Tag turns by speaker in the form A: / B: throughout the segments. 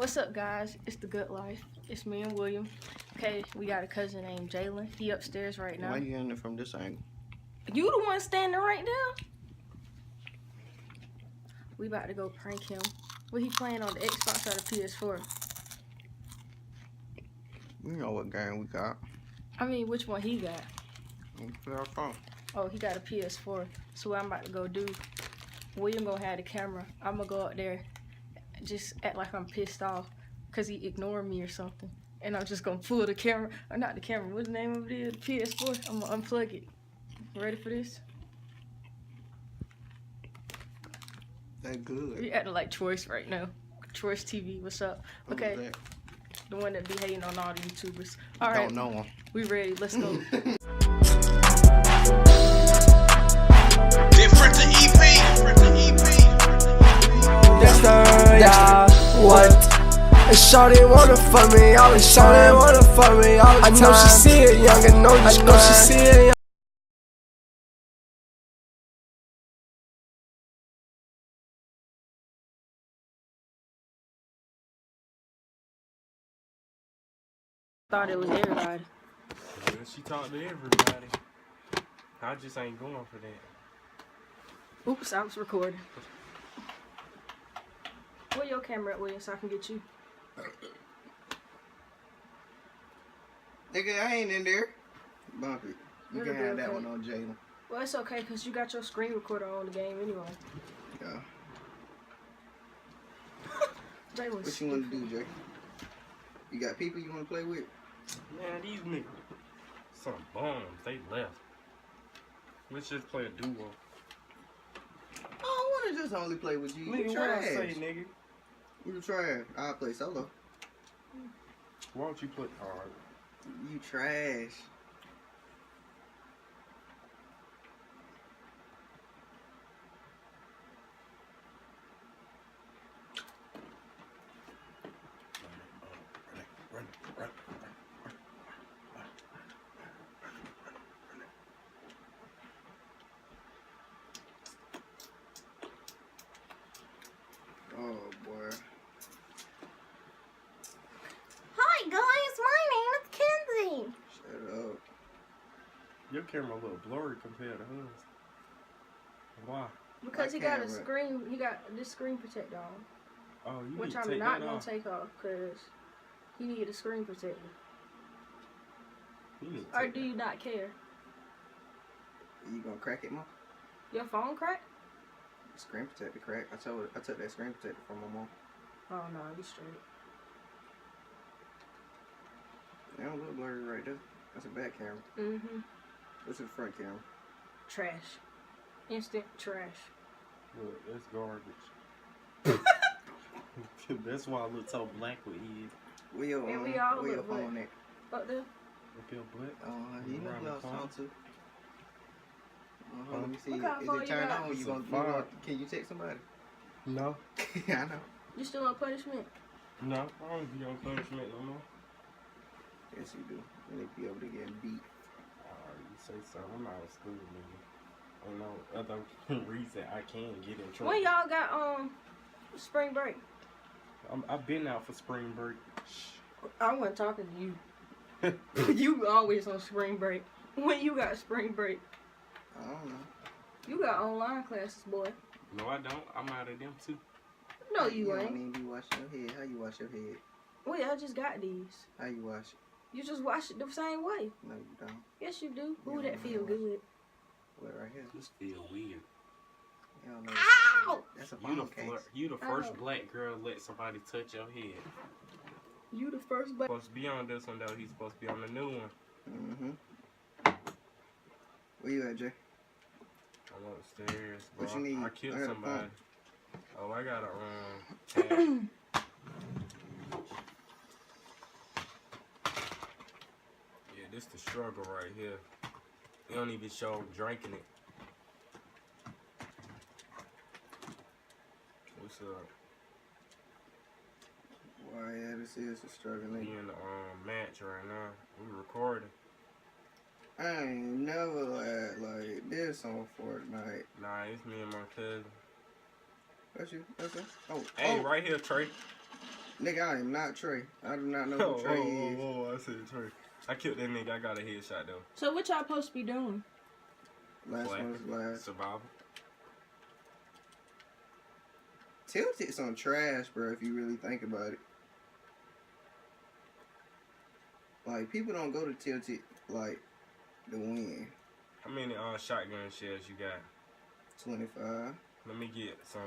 A: What's up, guys? It's The Good Life. It's me and William. Okay, we got a cousin named Jalen. He upstairs right now.
B: Why you in it from this angle?
A: You the one standing right there. We about to go prank him. What he playing on the Xbox or the PS4?
B: You know what game we got.
A: I mean, which one he got?
B: We play our phone.
A: Oh, he got a PS4. So what I'm about to go do, William gonna have the camera. I'm gonna go up there, just act like I'm pissed off because he ignored me or something. And I'm just gonna pull the camera, or not the camera, what's the name of it? PS4. I'm gonna unplug it. Ready for this?
B: That good.
A: We acting like Choice right now. Choice TV, what's up? Okay, the one that be hating on all the YouTubers. All right,
B: don't know him.
A: We ready? Let's go.
C: Different to EP.
D: Yeah, what? And shawty wanna fuck me all the time. I know she see it young and know she see it young.
A: Thought it was everybody.
E: Yeah, she talked to everybody. I just ain't going for that.
A: Oops, I was recording. Where your camera at, William, so I can get you?
B: Nigga, I ain't in there. Bump it. You
A: It'll
B: can
A: be
B: have that
A: okay.
B: one on Jalen.
A: Well, it's okay, because you got your screen recorder on the game anyway.
B: Yeah.
A: Jalen's
B: What you want to do, Jay? You got people you want to play with?
E: Man, these niggas, some bums, they left. Let's just play a duo.
B: I don't want to just only play with you.
E: Nigga,
B: You
E: what I
B: trash.
E: say, nigga?
B: You trash. I'll play solo.
E: Why don't you play hard?
B: You trash. Oh boy.
A: Hi guys, my name is Kenzie.
B: Shut up.
E: Your camera a little blurry compared to hers. Why?
A: Because
B: My
A: he got a
B: camera.
A: screen, he got this screen protector on,
E: Oh, you
A: which
E: need to
A: I'm
E: take
A: not
E: that
A: gonna
E: off.
A: take off because he need a screen protector.
E: You need to
A: Or
E: take
A: do you not care?
B: You gonna crack it, mom?
A: Your phone cracked?
B: Screen protector crack. I took that screen protector from my mom.
A: Oh no, you straight.
B: They don't look blurry right there. That's a back camera.
A: Mm-hmm.
B: What's the front camera?
A: Trash. Instant trash.
E: Look, that's garbage. That's why I look so black with you.
B: Where your,
A: And we all
B: where your
A: look black.
B: phone at?
A: Up there?
E: Look your black.
B: You know
E: Around
B: what I
E: the
B: was
E: corner.
B: talking to. Let me see.
A: What kind of
B: Is
A: phone
B: it
A: you
B: turned
A: got?
B: on?
E: It's a fire.
B: Can you text somebody?
E: No.
B: I know.
A: You still on punishment?
E: No, I don't be on punishment no more.
B: Yes, you do. You need to be able to get beat.
E: You say so. I'm out of school, nigga. I know other reason I can get in trouble.
A: When y'all got spring break?
E: I've been out for spring break.
A: I wasn't talking to you. You always on spring break. When you got spring break?
B: I don't know.
A: You got online classes, boy.
E: No, I don't. I'm out of them too.
A: No, you
B: don't
A: ain't.
B: even be washing your head. How you wash your head?
A: Wait, I just got these.
B: How you wash it?
A: You just wash it the same way.
B: No, you don't.
A: Yes, you do.
B: Yeah,
A: Ooh, that
B: I
A: feel
B: know.
A: good.
B: What, right here?
E: This feel weird.
B: You don't know.
A: Ow!
B: That's a
E: You
B: phone
E: the,
B: case.
E: you the
A: I
E: first
A: know.
E: black girl to let somebody touch your head.
A: You the first black.
E: Supposed to be on this one though. He's supposed to be on the new one.
B: Mm-hmm. Where you at, Jay?
E: I'm upstairs, bro.
B: What you need?
E: I killed
B: I got a
E: somebody. Oh, I got a tab. Yeah, this the struggle right here. You don't even show him drinking it. What's up?
B: Why, yeah, this is a struggle,
E: We
B: nigga.
E: in the match right now. We recording.
B: I ain't never had like this on Fortnite.
E: Nah, it's me and my cousin.
B: That's you. That's it. Oh,
E: Hey,
B: oh.
E: right here, Trey.
B: Nigga, I am not Trey. I do not know
E: Oh,
B: who Trey is.
E: I said Trey. I killed that nigga. I got a headshot though.
A: So what y'all supposed to be doing?
B: Last
E: Black.
B: one's last.
E: Survival.
B: Tilted's on trash, bro, if you really think about it. Like, people don't go to Tilted, like, to win.
E: How many shotgun shells you got?
B: 25.
E: Let me get some.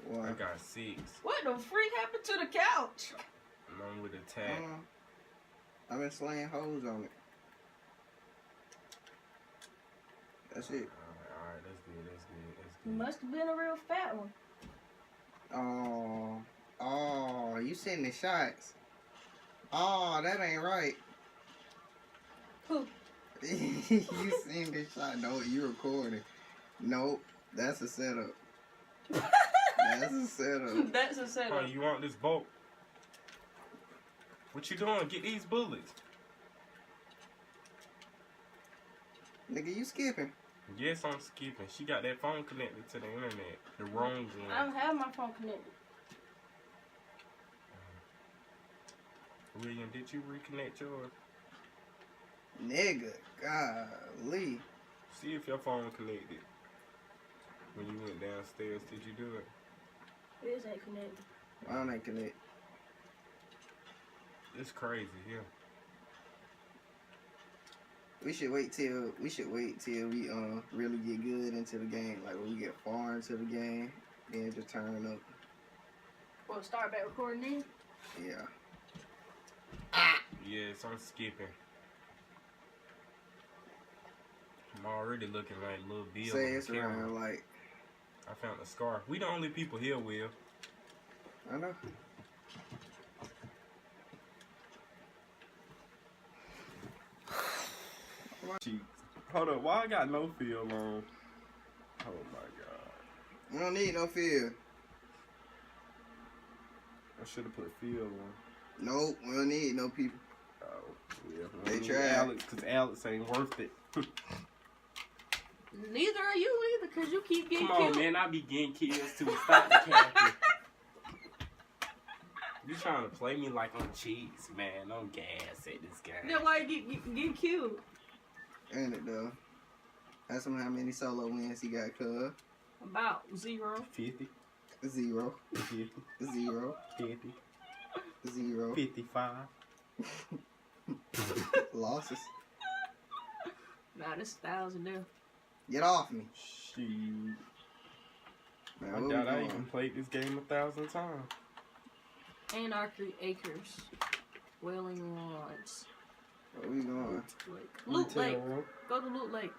B: Why?
E: I got 6.
A: What the freak happened to the couch?
E: Along with a tag.
B: I've been slaying hoes on it. That's it.
E: Alright, that's good.
A: Must have been a real fat one.
B: Oh, you sending the shots. Oh, that ain't right.
A: Who?
B: You seen the shot. No, you recording. Nope, that's a setup. That's a setup.
A: That's a setup.
E: Oh, you want this boat? What you doing? Get these bullets.
B: Nigga, you skipping.
E: Yes, I'm skipping. She got that phone connected to the internet. The wrong one.
A: I don't have my phone connected.
E: William, did you reconnect yours?
B: Nigga, golly.
E: See if your phone connected. When you went downstairs, did you do it?
A: It ain't connected.
B: Mine ain't connect.
E: It's crazy, yeah.
B: We should wait till we really get good into the game. Like when we get far into the game, then just turn up.
A: Well, start back recording then?
B: Yeah.
E: Yes, I'm skipping. I'm already looking like Lil Bill.
B: Say
E: on
B: it's
E: camera.
B: around like
E: I found the scar. We the only people here, Will.
B: I know.
E: Cheeks. Hold up, why I got no feel on? Oh my god.
B: We don't need no fear.
E: I should have put feel on.
B: Nope, we don't need no people.
E: Oh, yeah.
B: They
E: need
B: tried.
E: Alex, because Alex ain't worth it.
A: Neither are you either, because you keep getting
E: Come on,
A: killed.
E: man. I be getting kills too. Stop the capping. You trying to play me like I'm cheats, man. I'm gas at this game.
A: Then why you get killed?
B: Ain't it though? Ask him how many solo wins he got, cuz.
A: About 0.
E: 50,
B: 0.
E: 50,
B: 0.
E: 50,
B: 0.
E: 55.
B: Losses.
A: Nah, this 1,000 there.
B: Get off me.
E: Shoot.
B: Man,
E: I
B: where we
E: doubt I
B: going?
E: even played this game 1,000 times.
A: Anarchy Acres. Wailing Lawns.
B: Where we going?
A: Loot
E: Retail
A: Lake.
E: room.
A: Go to Loot Lake.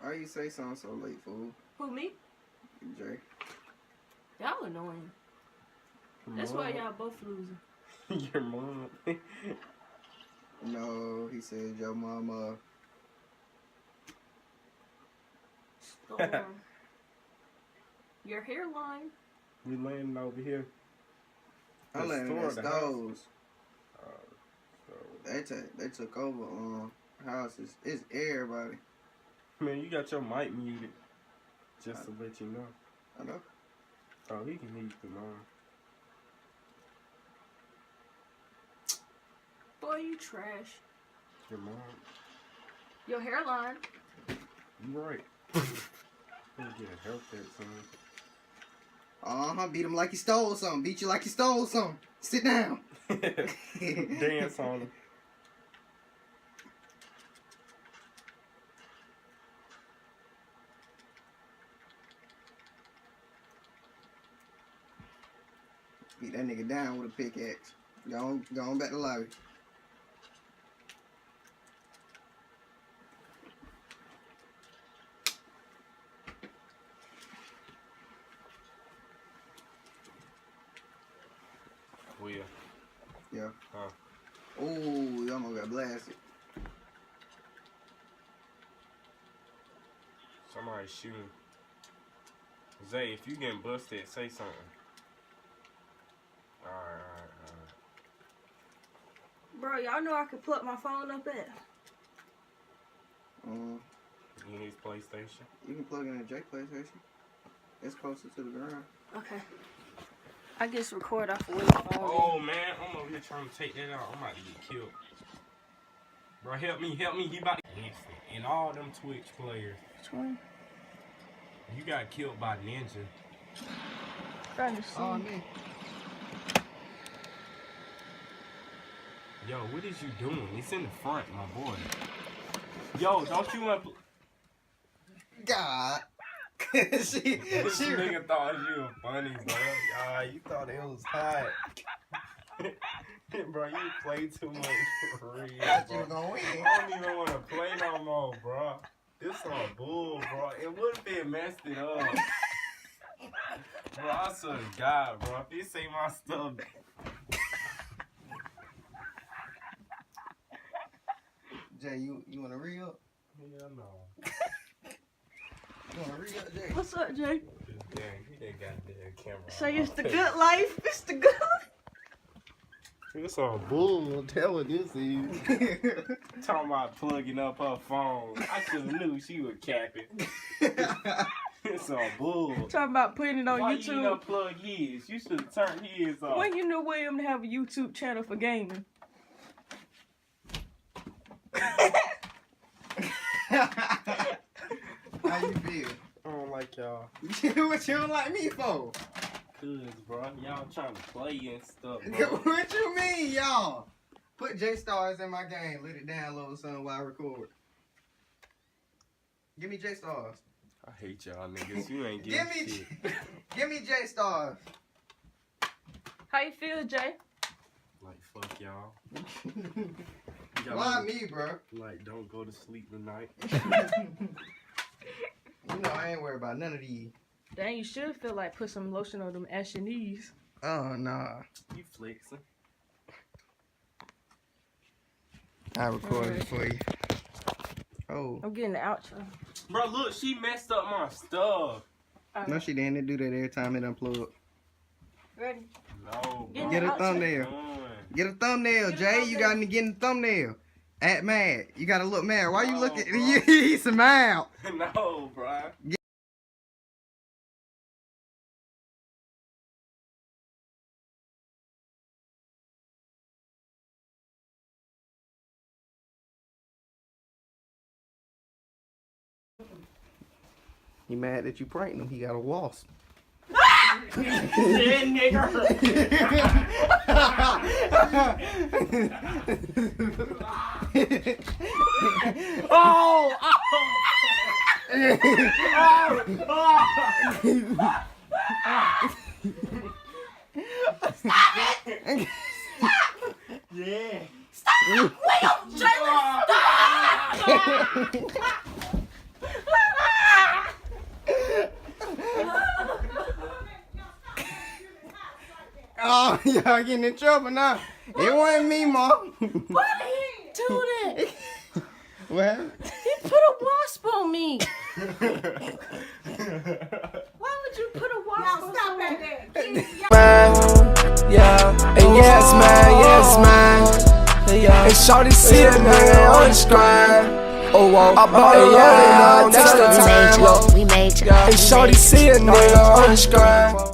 B: Why you say something so late, fool?
A: Who, me?
B: Jay.
A: Y'all annoying. That's why y'all both losing.
E: Your mom.
B: No, he said your mama.
A: Storm. Your hairline.
E: We landing over here.
B: I'm
E: The
B: letting
E: store,
B: the
E: the house.
B: stoves.
E: So,
B: They took over houses. It's everybody.
E: man, you got your mic muted. Just to let you know.
B: I know.
E: Oh, he can hear you through mine.
A: Boy, you trash.
E: Your mom.
A: Your hairline.
E: You right. Gonna get a haircut soon.
B: Beat him like he stole something. Beat you like he stole something. Sit down.
E: Dance on him.
B: Beat that nigga down with a pickaxe. Go on back to the lobby.
E: Will.
B: Yeah.
E: Huh.
B: Ooh, you almost got blasted.
E: Somebody shooting. Zay, if you getting busted, say something. Alright.
A: Bro, y'all know I could plug my phone up at.
B: In
E: his PlayStation.
B: You can plug in a J PlayStation. It's closer to the ground.
A: Okay. I just record off of Will's phone.
E: Oh man, I'm over here trying to take that out. I'm about to get killed. Bro, help me. He about to and all them Twitch players.
A: Which one?
E: You got killed by Ninja.
A: Trying to see.
B: Oh, man.
E: Yo, what is you doing? It's in the front, my boy. Yo, don't you want?
B: God.
E: This nigga thought you were funny, bro. You thought it was hot. Bro, you play too much for real,
B: You
E: bro.
B: gonna win.
E: I don't even want to play no more, bro. This on bull, bro. It would have been messed it up. Bro, I swear to God, bro. If this ain't my stuff.
B: Jay, you wanna re-up?
E: Hell no.
B: You wanna re-up, Jay?
A: What's up, Jay?
E: Dang, he that goddamn camera.
A: Say it's the good life. It's the good life.
E: It's on bull. Tell what this is. Talking about plugging up her phone. I should have knew she was capping. It's on bull.
A: Talking about putting it on
E: Why
A: YouTube.
E: you didn't unplug his? You should have turned his off.
A: When you knew William to have a YouTube channel for gaming?
B: How you feel?
E: I don't like y'all.
B: What you don't like me for?
E: Cause, bro, y'all trying to play and stuff, bro.
B: What you mean, y'all? Put J Stars in my game. Let it download something while I record. Give me J Stars.
E: I hate y'all niggas. You ain't
B: Give
E: getting
B: me,
E: shit.
B: give me J Stars.
A: How you feel, Jay?
E: Like, fuck y'all.
B: Why me, bro?
E: Like, don't go to sleep tonight.
B: You know I ain't worried about none of these.
A: Dang, you should feel like put some lotion on them ashy knees.
B: Oh nah.
E: You flexing.
B: I recorded it for you. Oh.
A: I'm getting the outro.
E: Bro, look, she messed up my stuff.
B: No, she didn't. They do that every time it unplug.
A: Ready?
E: No, bro.
B: Get a
A: Outside.
B: thumbnail. Get a thumbnail,
A: Get a
B: Jay. You got
A: thumbnail.
B: to get in the thumbnail. Act mad. You got to look mad. Why you
E: No,
B: looking?
E: bro.
B: You smile.
E: No, bro.
B: He mad that you pranked him. He got a wasp.
E: Yeah, nigga.
B: Oh!
E: Yeah.
B: Oh, y'all getting in trouble now. It wasn't me, Mom.
A: Why did he do that?
B: Well,
A: He put a wasp on me. Why would you put a wasp on me?
D: Yeah, and yes man, yeah. And shorty see a nigga on the screen. Oh, wow, I bought it, yeah, that's the time.
C: We made you.
D: And shorty see a nigga on the screen.